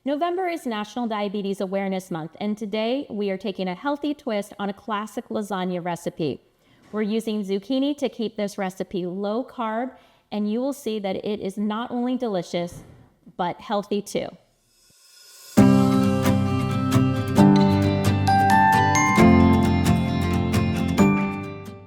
November is National Diabetes Awareness Month, and today we are taking a healthy twist on a classic lasagna recipe. We're using zucchini to keep this recipe low carb, and you will see that it is not only delicious, but healthy too.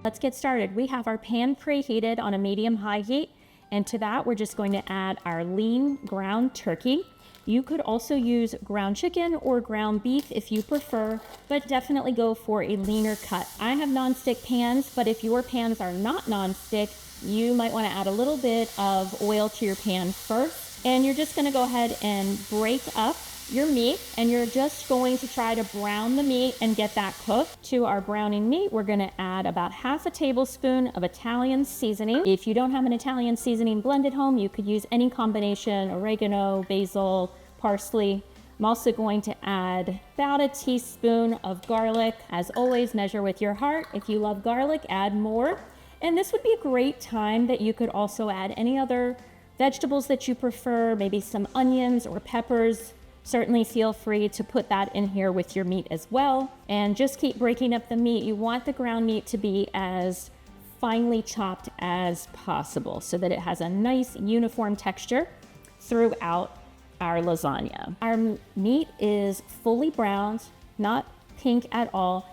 Let's get started. We have our pan preheated on a medium-high heat, and to that we're just going to add our lean ground turkey. You could also use ground chicken or ground beef if you prefer, but definitely go for a leaner cut. I have non-stick pans, but if your pans are not non-stick, you might want to add a little bit of oil to your pan first. And you're just going to go ahead and break up your meat, and you're just going to try to brown the meat and get that cooked. To our browning meat, we're going to add about half a tablespoon of Italian seasoning. If you don't have an Italian seasoning blend at home, you could use any combination: oregano, basil, parsley. I'm also going to add about a teaspoon of garlic. As always, measure with your heart. If you love garlic, add more. And this would be a great time that you could also add any other vegetables that you prefer, maybe some onions or peppers. Certainly feel free to put that in here with your meat as well. And just keep breaking up the meat. You want the ground meat to be as finely chopped as possible so that it has a nice uniform texture throughout our lasagna. Our meat is fully browned, not pink at all.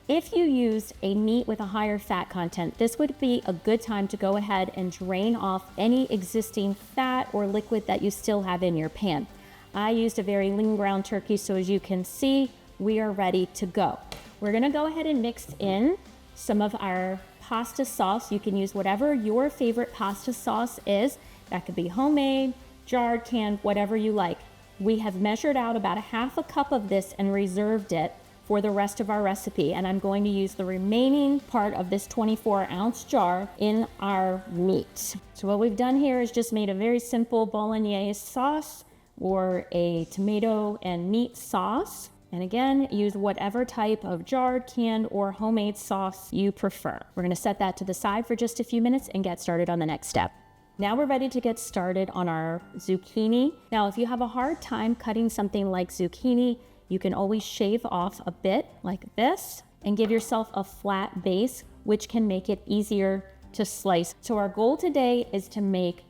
If you used a meat with a higher fat content, this would be a good time to go ahead and drain off any existing fat or liquid that you still have in your pan. I used a very lean ground turkey, so as you can see, we are ready to go. We're gonna go ahead and mix in some of our pasta sauce. You can use whatever your favorite pasta sauce is. That could be homemade, jarred, canned, whatever you like. We have measured out about a half a cup of this and reserved it for the rest of our recipe, and I'm going to use the remaining part of this 24-ounce jar in our meat. So what we've done here is just made a very simple bolognese sauce or a tomato and meat sauce. And again, use whatever type of jarred, canned, or homemade sauce you prefer. We're gonna set that to the side for just a few minutes and get started on the next step. Now we're ready to get started on our zucchini. Now, if you have a hard time cutting something like zucchini, you can always shave off a bit like this and give yourself a flat base, which can make it easier to slice. So our goal today is to make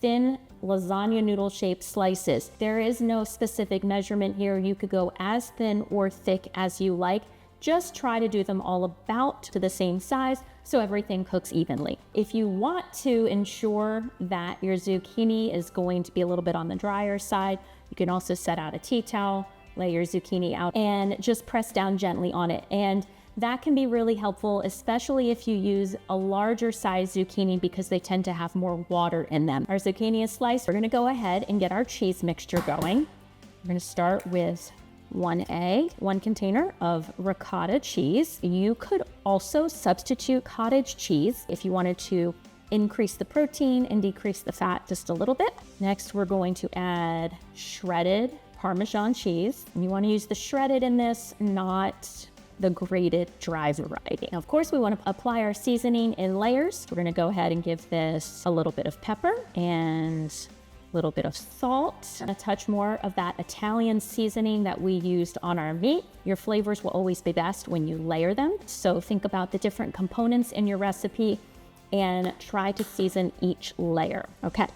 thin lasagna noodle shaped slices. There is no specific measurement here. You could go as thin or thick as you like. Just try to do them all about to the same size so everything cooks evenly. If you want to ensure that your zucchini is going to be a little bit on the drier side, you can also set out a tea towel, lay your zucchini out, and just press down gently on it. And that can be really helpful, especially if you use a larger size zucchini because they tend to have more water in them. Our zucchini is sliced. We're gonna go ahead and get our cheese mixture going. We're gonna start with 1 egg, 1 container of ricotta cheese. You could also substitute cottage cheese if you wanted to increase the protein and decrease the fat just a little bit. Next, we're going to add shredded Parmesan cheese. And you wanna use the shredded in this, not the grated dry variety. Now, of course, we want to apply our seasoning in layers. We're going to go ahead and give this a little bit of pepper and a little bit of salt, a touch more of that Italian seasoning that we used on our meat. Your flavors will always be best when you layer them. So think about the different components in your recipe and try to season each layer. Okay,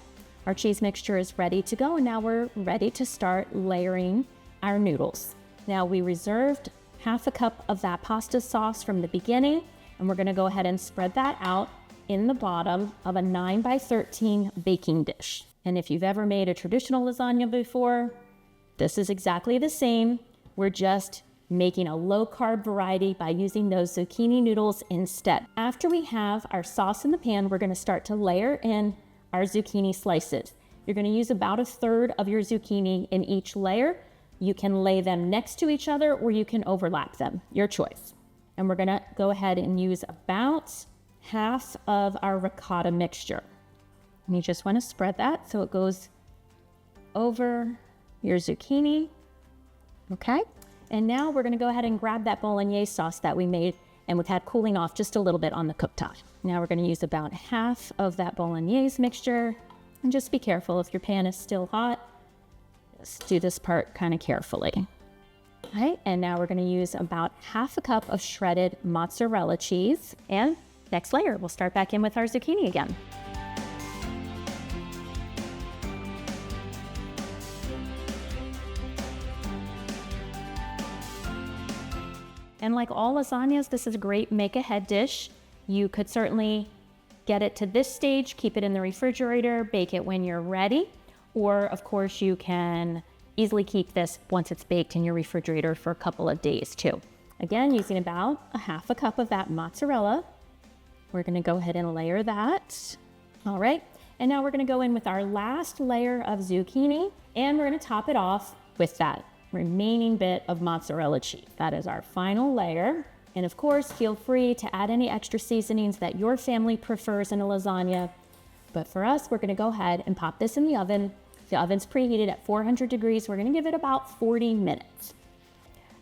our cheese mixture is ready to go, and now we're ready to start layering our noodles. Now, we reserved half a cup of that pasta sauce from the beginning, and we're gonna go ahead and spread that out in the bottom of a 9x13 baking dish. And if you've ever made a traditional lasagna before, this is exactly the same. We're just making a low-carb variety by using those zucchini noodles instead. After we have our sauce in the pan, we're gonna start to layer in our zucchini slices. You're gonna use about a third of your zucchini in each layer. You can lay them next to each other or you can overlap them, your choice. And we're gonna go ahead and use about half of our ricotta mixture. And you just wanna spread that so it goes over your zucchini, okay? And now we're gonna go ahead and grab that bolognese sauce that we made and we've had cooling off just a little bit on the cooktop. Now we're gonna use about half of that bolognese mixture, and just be careful if your pan is still hot. Let's do this part kind of carefully. All right, and now we're gonna use about half a cup of shredded mozzarella cheese. And next layer, we'll start back in with our zucchini again. And like all lasagnas, this is a great make-ahead dish. You could certainly get it to this stage, keep it in the refrigerator, bake it when you're ready. Or of course you can easily keep this once it's baked in your refrigerator for a couple of days too. Again, using about a half a cup of that mozzarella. We're gonna go ahead and layer that. All right, and now we're gonna go in with our last layer of zucchini, and we're gonna top it off with that remaining bit of mozzarella cheese. That is our final layer. And of course, feel free to add any extra seasonings that your family prefers in a lasagna. But for us, we're gonna go ahead and pop this in the oven. The oven's preheated at 400 degrees. We're gonna give it about 40 minutes.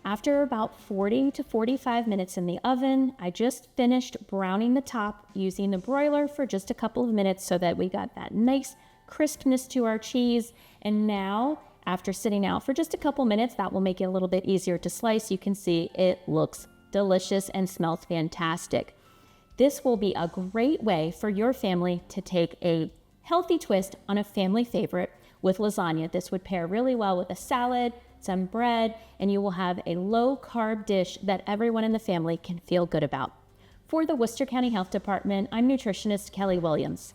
After about 40 to 45 minutes in the oven, I just finished browning the top using the broiler for just a couple of minutes so that we got that nice crispness to our cheese. And now, after sitting out for just a couple minutes, that will make it a little bit easier to slice. You can see it looks delicious and smells fantastic. This will be a great way for your family to take a healthy twist on a family favorite with lasagna. This would pair really well with a salad, some bread, and you will have a low-carb dish that everyone in the family can feel good about. For the Worcester County Health Department, I'm nutritionist Kelly Williams.